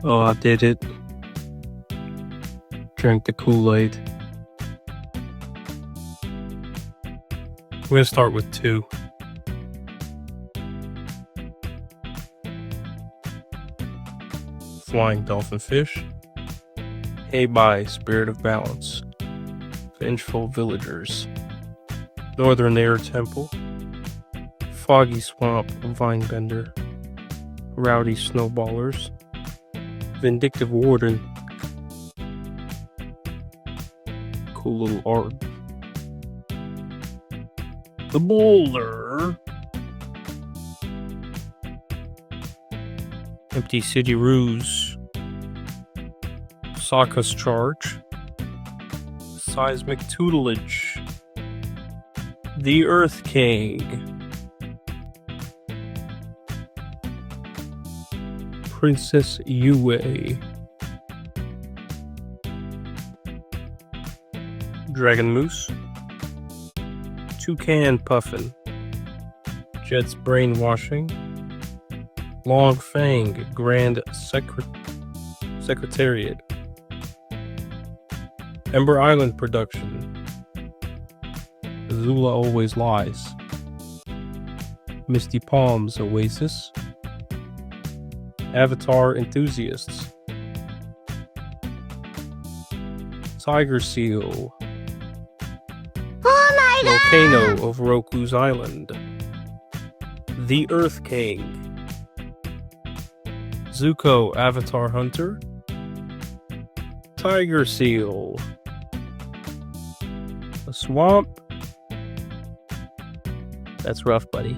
Oh, I did it. Drank the Kool-Aid. We're gonna start with 2. Flying Dolphin Fish. Hey Bye, Spirit of Balance. Vengeful Villagers. Northern Air Temple. Foggy Swamp, Vinebender. Rowdy Snowballers. Vindictive Warden. Cool little art. The Bowler. Empty City Ruse. Sokka's Charge. Seismic Tutelage. The Earth King. Princess Yue. Dragon Moose. Toucan Puffin. Jet's Brainwashing. Long Fang Grand Secretariat. Ember Island Production. Azula Always Lies. Misty Palms Oasis. Avatar Enthusiasts. Tiger Seal. Oh my Volcano of Roku's Island. The Earth King. Zuko Avatar Hunter. Tiger Seal. A swamp. That's rough, buddy.